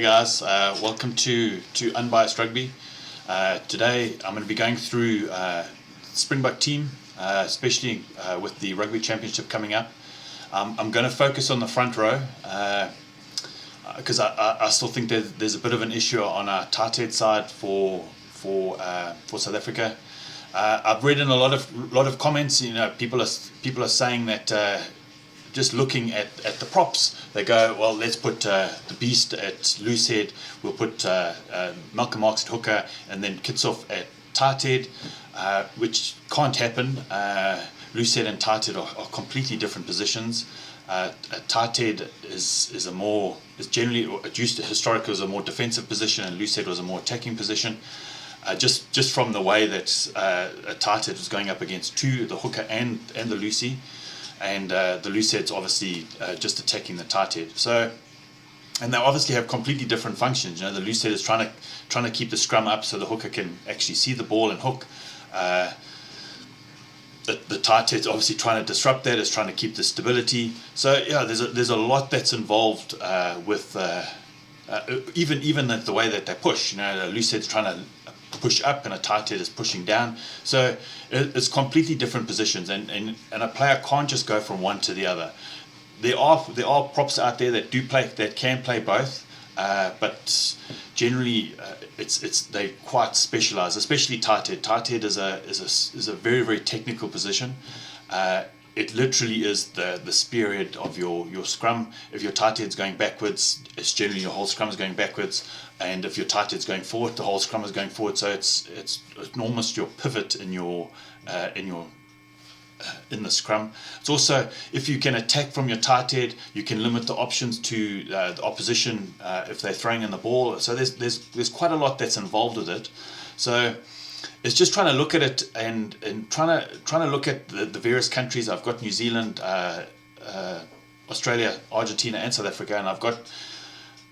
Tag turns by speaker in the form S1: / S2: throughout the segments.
S1: guys, welcome to Unbiased Rugby. Today I'm going to be going through Springbok team, especially with the Rugby Championship coming up. I'm going to focus on the front row because I still think there's a bit of an issue on our tighthead side for South Africa. I've read in a lot of comments. People are saying that just looking at the props, they go, well, let's put the Beast at loose head, we'll put Malcolm Marx at hooker, and then Kitshoff at tighthead, which can't happen. Loose head and tighthead are completely different positions. Tighthead is generally, it used to historically was a more defensive position, and loose head was a more attacking position. Just from the way that a tighthead was going up against the hooker and the loosey. And the loose head's obviously just attacking the tighthead. So, and they obviously have completely different functions. The loose head is trying to keep the scrum up so the hooker can actually see the ball and hook. The tighthead's obviously trying to disrupt that. It's trying to keep the stability. So yeah, there's a lot that's involved with even the way that they push. The loose head's trying to push up and a tighthead is pushing down, so it's completely different positions, and a player can't just go from one to the other. There are props out there that can play both, but generally they're quite specialized, especially tighthead. Tighthead is a very, very technical position. It literally is the spearhead of your scrum. If your tighthead's going backwards, it's generally your whole scrum is going backwards, and if your tighthead's going forward, the whole scrum is going forward. So it's almost your pivot in the scrum. It's also, if you can attack from your tighthead, you can limit the options to the opposition if they're throwing in the ball. So there's quite a lot that's involved with it. So it's just trying to look at it and trying to look at the various countries. I've got New Zealand, Australia, Argentina, and South Africa, and I've got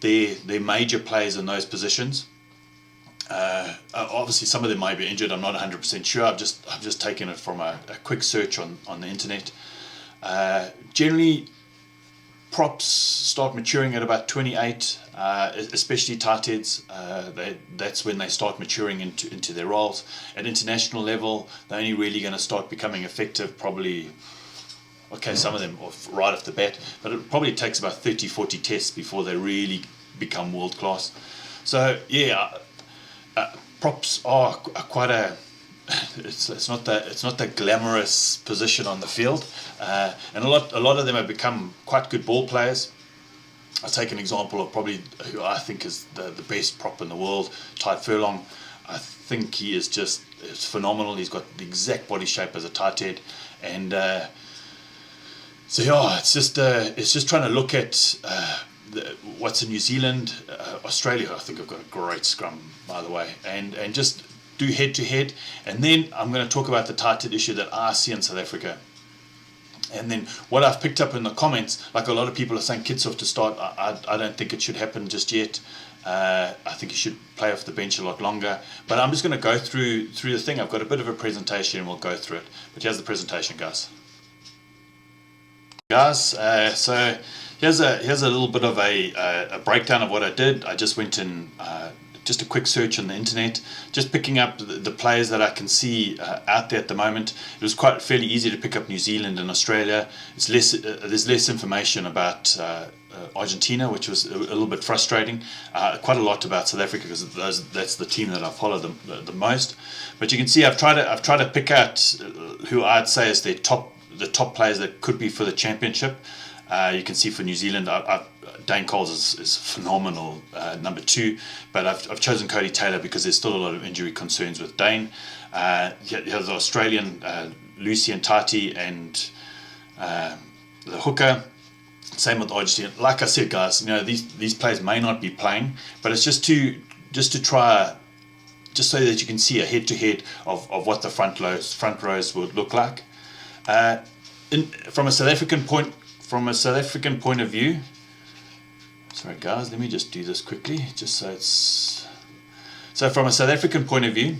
S1: their major players in those positions. Obviously, some of them might be injured. I'm not 100% sure. I've just taken it from a quick search on the internet. Generally, props start maturing at about 28, especially tightheads. That's when they start maturing into their roles. At international level, they're only really going to start becoming effective probably, okay, some of them right off the bat, but it probably takes about 30-40 tests before they really become world class. So yeah, props are quite a it's not that glamorous position on the field, and a lot of them have become quite good ball players. I'll take an example of probably who I think is the best prop in the world, Ty Furlong. I think he is it's phenomenal. He's got the exact body shape as a tighthead, and so yeah, it's just trying to look at what's in New Zealand, Australia. I think I've got a great scrum, by the way, and just do head to head, and then I'm going to talk about the tighthead issue that I see in South Africa. And then what I've picked up in the comments, like a lot of people are saying Kitshoff to start. I don't think it should happen just yet. I think he should play off the bench a lot longer. But I'm just going to go through the thing. I've got a bit of a presentation, and we'll go through it. But here's the presentation, guys. So here's a little bit of a breakdown of what I did. I just went in. Just a quick search on the internet, just picking up the players that I can see out there at the moment. It was quite fairly easy to pick up New Zealand and Australia. There's less information about Argentina, which was a little bit frustrating. Quite a lot about South Africa, because that's the team that I follow the most. But you can see I've tried to pick out who I'd say is the top players that could be for the championship. You can see for New Zealand, Dane Coles is phenomenal, number 2, but I've chosen Cody Taylor because there's still a lot of injury concerns with Dane. You have the Australian, Lucy and Tati, and the hooker. Same with Argentina. Like I said, guys, these players may not be playing, but it's just to try, just so that you can see a head-to-head of what the front rows would look like. From a South African point of view. Sorry guys, let me just do this quickly, just so it's... So from a South African point of view,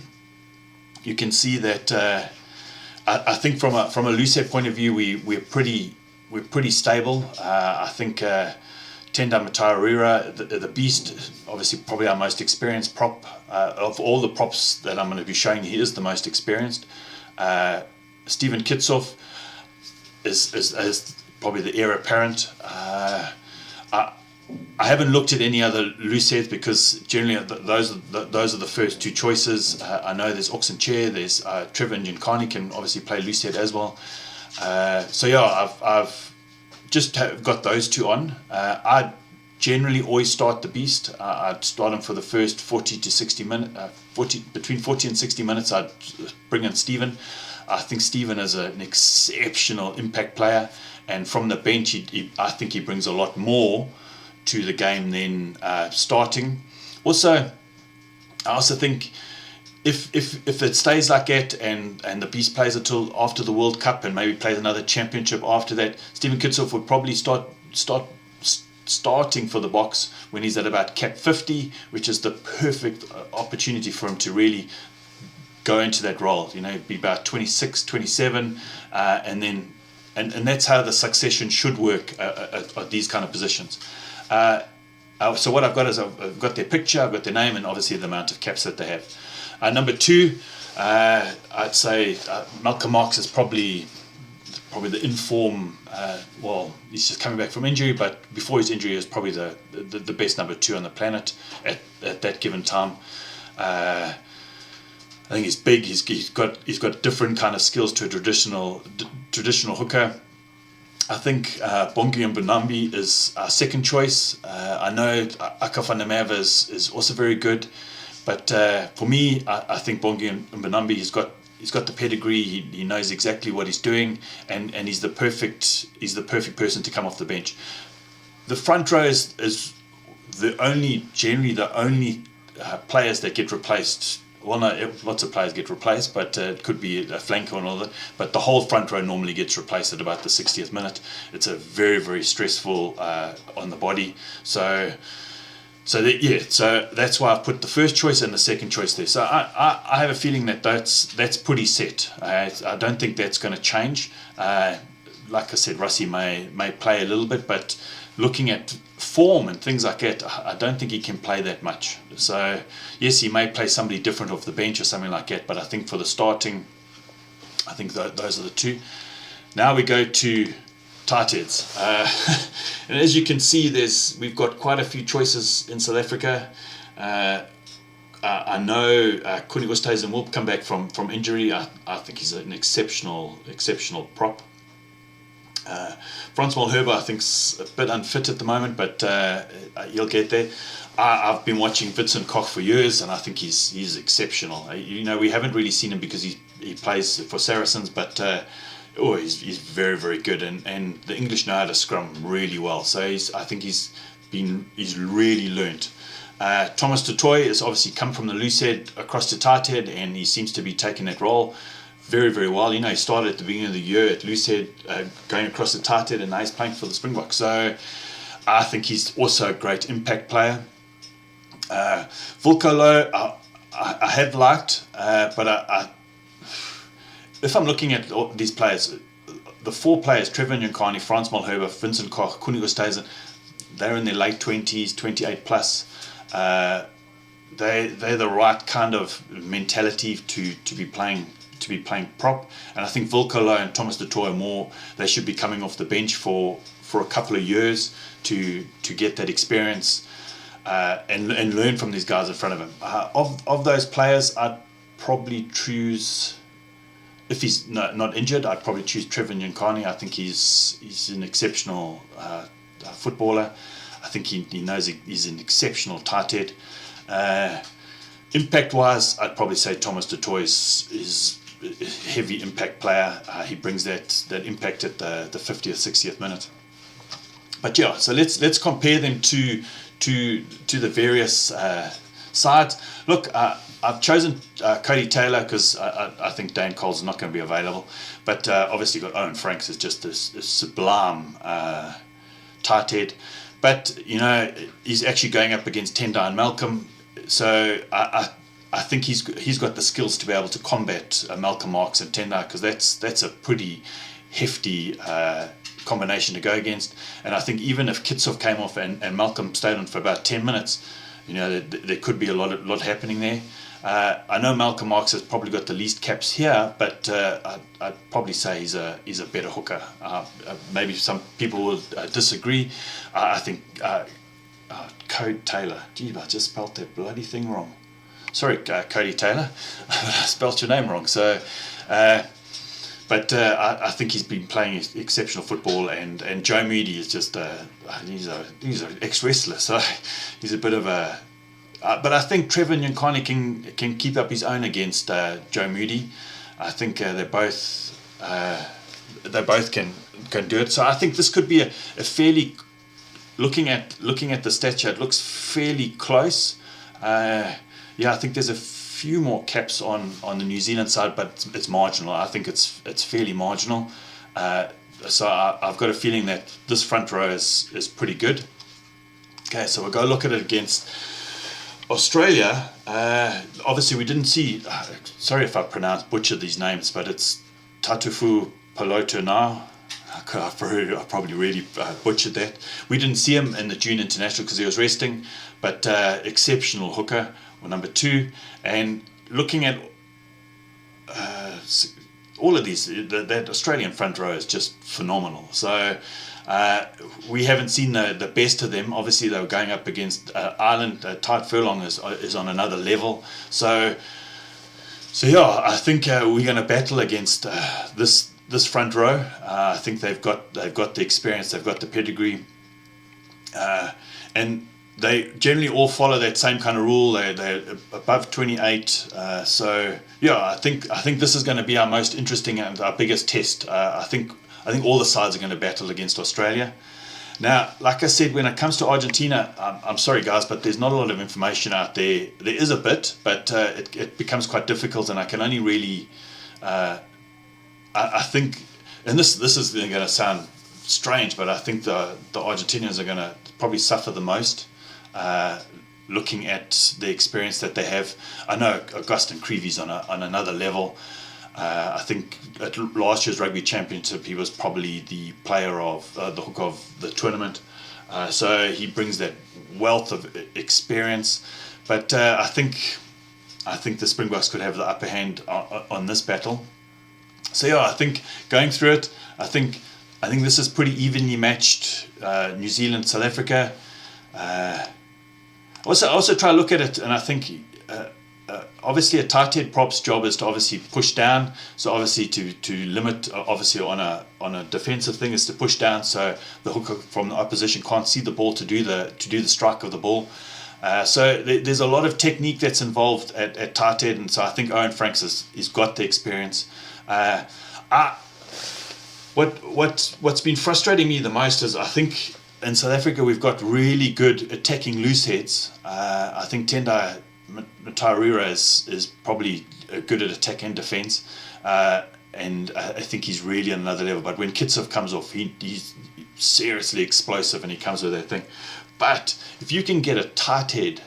S1: you can see that I think from a loose head point of view, we're pretty stable. I think Tendai Matairira, the beast, obviously probably our most experienced prop. Of all the props that I'm going to be showing, he is the most experienced. Stephen Kitsoff is probably the heir apparent. I haven't looked at any other loose heads because generally those are the first two choices. I know there's Oxenchair, there's Trevor Njinkani can obviously play loose head as well. So yeah, I've just got those two on. I generally always start the beast. I'd start him for the first 40 to 60 minutes. Between 40 and 60 minutes, I'd bring in Stephen. I think Stephen is an exceptional impact player, and from the bench, I think he brings a lot more to the game than starting. I also think if it stays like that and the beast plays until after the World Cup and maybe plays another championship after that, Stephen Kitsoff would probably starting for the Boks when he's at about cap 50, which is the perfect opportunity for him to really go into that role. Be about 26, 27, and that's how the succession should work at these kind of positions. So what I've got is I've got their picture, I've got their name, and obviously the amount of caps that they have. Number 2, I'd say Malcolm Marx is probably the inform. He's just coming back from injury, but before his injury, he was probably the best number 2 on the planet at that given time. I think he's big. He's got different kind of skills to a traditional hooker. I think Bongi Mbonambi is our second choice. I know Aka van der Merwe is also very good, but for me, I think Bongi Mbonambi he's got the pedigree. He knows exactly what he's doing, and he's the perfect person to come off the bench. The front row is generally the only players that get replaced. Well, no, lots of players get replaced, but it could be a flanker and all that. But the whole front row normally gets replaced at about the 60th minute. It's a very, very stressful on the body. So that's why I've put the first choice and the second choice there. So I have a feeling that's pretty set. I don't think that's going to change. Like I said, Russie may play a little bit, but looking at form and things like that, I don't think he can play that much. So yes, he may play somebody different off the bench or something like that, but I think for the starting, I think those are the two. Now we go to tightheads. And as you can see, we've got quite a few choices in South Africa. I know Kuni Oosthuizen will come back from injury. I think he's an exceptional prop. Frans Malherbe, I think, is a bit unfit at the moment, but he'll get there. I've been watching Vincent Koch for years, and I think he's exceptional. We haven't really seen him because he plays for Saracens, but he's very, very good, and the English know how to scrum really well. So I think he's really learnt. Thomas du Toit has obviously come from the loose head across to tight head, and he seems to be taking that role very, very well. He started at the beginning of the year at loose head, going across the tight head, and now he's playing for the Springboks. So I think he's also a great impact player. Volkolo, I have liked, but if I'm looking at all these players, the 4 players, Trevor Njinkani, Frans Malherbe, Vincent Koch, Kuni Oosthuizen, they're in their late 20s, 28 plus. They're the right kind of mentality to be playing prop, and I think Volkolo and Thomas du Toit they should be coming off the bench for a couple of years to get that experience and learn from these guys in front of him. Of those players, I'd probably choose, if he's not injured, I'd probably choose Trevor Njinkani. I think he's an exceptional footballer. I think he knows he's an exceptional tight head. Impact wise, I'd probably say Thomas du Toit is a heavy impact player. He brings that impact at the 50th, 60th minute. But yeah, so let's compare them to the various sides. Look, I've chosen Cody Taylor because I think Dane Cole's not going to be available. But obviously got Owen Franks as just this sublime tight head. But he's actually going up against Tendai and Malcolm. So I think he's got the skills to be able to combat Malcolm Marx and Tendai, because that's a pretty hefty combination to go against. And I think even if Kitsov came off and Malcolm stayed on for about 10 minutes, there could be a lot happening there. I know Malcolm Marx has probably got the least caps here, but I'd probably say he's a better hooker. Maybe some people will disagree. I think Code Taylor. Gee, I just spelt that bloody thing wrong. Sorry, Cody Taylor. I spelt your name wrong. So, but I think he's been playing exceptional football, and Joe Moody is just he's an ex-wrestler, so he's a bit of a. But I think Trevor Nyankani can keep up his own against Joe Moody. I think they both can do it. So I think this could be a fairly, looking at the stature, it looks fairly close. I think there's a few more caps on the New Zealand side, but it's marginal. I think it's fairly marginal. So I've got a feeling that this front row is pretty good. Okay, so we'll go look at it against Australia. Obviously we didn't see, sorry if I butchered these names, but it's Tatufu Paloto now. I probably really butchered that. We didn't see him in the June International because he was resting, but exceptional hooker, number 2. And looking at all of these, that Australian front row is just phenomenal. So we haven't seen the best of them. Obviously they were going up against Ireland. Tight Furlong is on another level. So yeah, I think we're going to battle against this front row. I think they've got the experience, they've got the pedigree, and they generally all follow that same kind of rule. They're above 28. So yeah, I think this is going to be our most interesting and our biggest test. I think all the sides are going to battle against Australia. Now, like I said, when it comes to Argentina, I'm sorry guys, but there's not a lot of information out there. There is a bit, but it becomes quite difficult, and I can only really, I think, and this is going to sound strange, but I think the Argentinians are going to probably suffer the most, looking at the experience that they have. I know Augustin Creevy's on another level. I think at last year's Rugby Championship he was probably the player of the hook of the tournament, so he brings that wealth of experience. But I think the Springboks could have the upper hand on this battle. So yeah, I think going through it, I think this is pretty evenly matched. New Zealand, South Africa. Also try to look at it, and I think obviously a tighthead prop's job is to obviously push down. So obviously to limit, obviously on a defensive thing, is to push down so the hooker from the opposition can't see the ball to do the strike of the ball. So there's a lot of technique that's involved at tighthead, and so I think Owen Franks has got the experience. What's been frustrating me the most is I think in South Africa we've got really good attacking loose heads. I think Tendai Mataurira is probably good at attack and defence, and I think he's really on another level. But when Kitsov comes off, he's seriously explosive, and he comes with that thing. But if you can get a tight head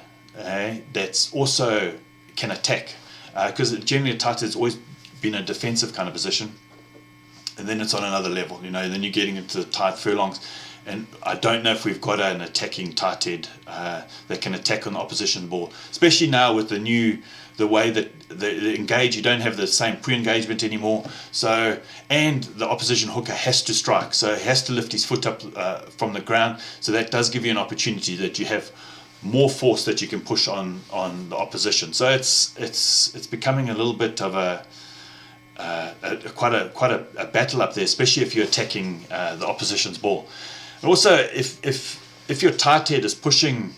S1: that's also can attack, because generally a tight head's always been a defensive kind of position, and then it's on another level, then you're getting into the tight furlongs. And I don't know if we've got an attacking tight head that can attack on the opposition ball, especially now with the way that they engage. You don't have the same pre-engagement anymore. So, and the opposition hooker has to strike, so he has to lift his foot up from the ground. So that does give you an opportunity that you have more force that you can push on the opposition. So it's becoming a little bit of quite a battle up there, especially if you're attacking the opposition's ball. And also, if your tight head is pushing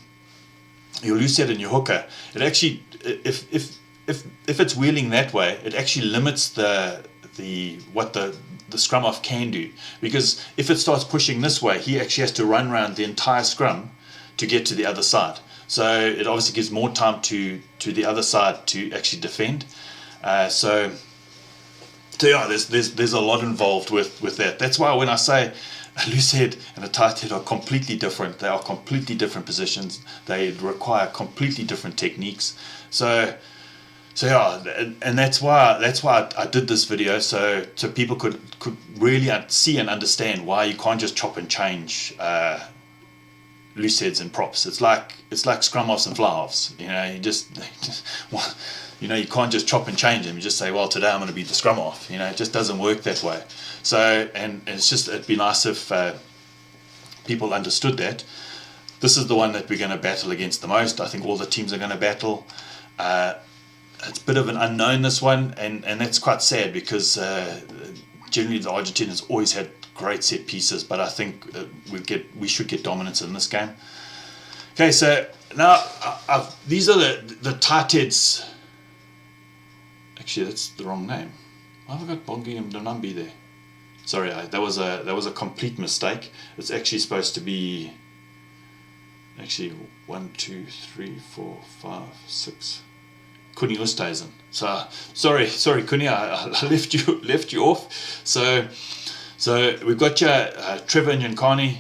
S1: your loose head and your hooker, it actually, if it's wheeling that way, it actually limits what the scrum off can do. Because if it starts pushing this way, he actually has to run around the entire scrum to get to the other side. So it obviously gives more time to the other side to actually defend. So yeah, there's a lot involved with that. That's why when I say a loose head and a tight head are completely different, they are completely different positions. They require completely different techniques. So So yeah, and that's why I did this video, so people could really see and understand why you can't just chop and change loose heads and props. It's like scrum offs and fly offs. You know, you can't just chop and change them. You just say, well, today I'm going to be the scrum off. You know, it just doesn't work that way. So, and it'd be nice if people understood that. This is the one that we're going to battle against the most. I think all the teams are going to battle. It's a bit of an unknown, this one, and that's quite sad, because generally the Argentinians always had great set pieces, but I think we should get dominance in this game. Okay, so now these are the tightheads. Actually, that's the wrong name. Why have I got Bongi and Donambi there? Sorry, that was a complete mistake. It's actually supposed to be actually 1, 2, 3, 4, 5, 6. Kuni Oosthuizen. So sorry Kuni, I left you off. So we've got Trevor Nyankani.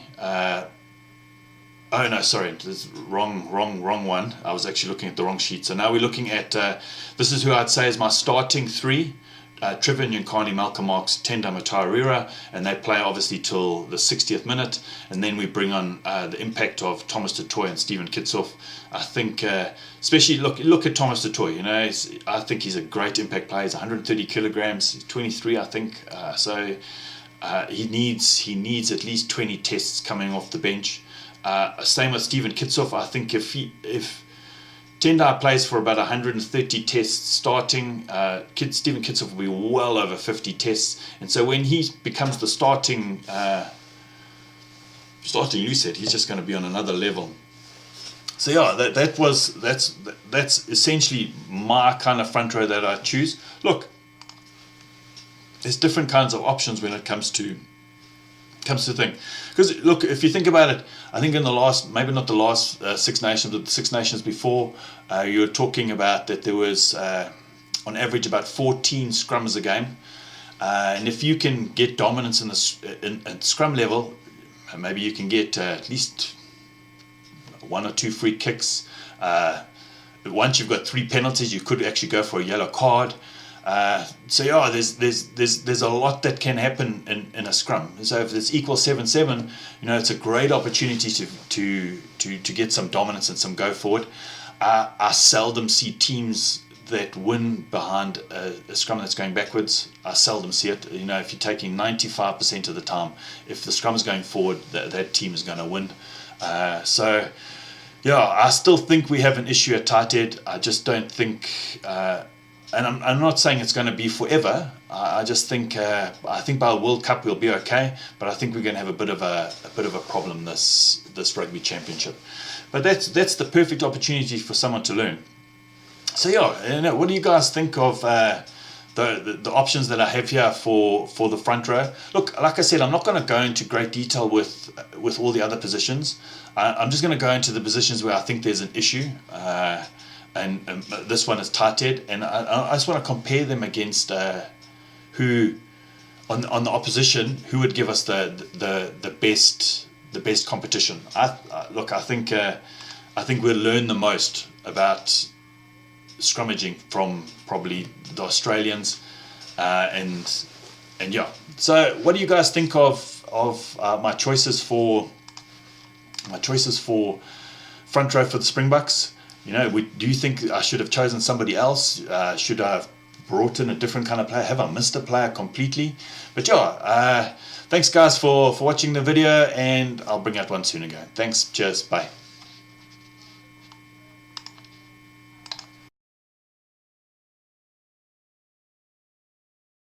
S1: Oh no, sorry, this is wrong one. I was actually looking at the wrong sheet. So now we're looking at this is who I'd say is my starting three. Trevor Nyankani, Malcolm Marx, Tenda Matairira, and they play obviously till the 60th minute, and then we bring on the impact of Thomas du Toit and Steven Kitshoff. I think, especially look at Thomas du Toit. You know, I think he's a great impact player. He's 130 kilograms, he's 23, I think. So he needs at least 20 tests coming off the bench. Same with Steven Kitshoff. I think if Tendai plays for about 130 tests starting, Steven Kitshoff will be well over 50 tests, and so when he becomes the starting loosehead, he's just going to be on another level. So yeah, that's essentially my kind of front row that I choose. Look, there's different kinds of options when it comes to thing. Because look, if you think about it, I think in the last, maybe not the last Six Nations, but the Six Nations before, you were talking about that there was on average about 14 scrums a game, and if you can get dominance at scrum level, maybe you can get at least 1 or 2 free kicks. Once you've got 3 penalties, you could actually go for a yellow card. So yeah, there's a lot that can happen in a scrum. So if it's equal 7-7, you know, it's a great opportunity to get some dominance and some go forward. I seldom see teams that win behind a scrum that's going backwards. I seldom see it. You know, if you're taking 95% of the time, if the scrum is going forward, that team is going to win. So yeah, I still think we have an issue at tighthead. I just don't think. And I'm not saying it's going to be forever. I just think by the World Cup we'll be okay, but I think we're going to have a bit of a problem this Rugby Championship. But that's the perfect opportunity for someone to learn. So yeah, you know, what do you guys think of the options that I have here for the front row? Look, like I said, I'm not going to go into great detail with all the other positions. I'm just going to go into the positions where I think there's an issue. And this one is tighthead, and I just want to compare them against who on the opposition, who would give us the best competition. I think we'll learn the most about scrummaging from probably the Australians, and yeah. So what do you guys think of my choices for front row for the Springboks? You know, do you think I should have chosen somebody else? Should I have brought in a different kind of player? Have I missed a player completely? But yeah, thanks guys for watching the video, and I'll bring out one soon again. Thanks, cheers, bye.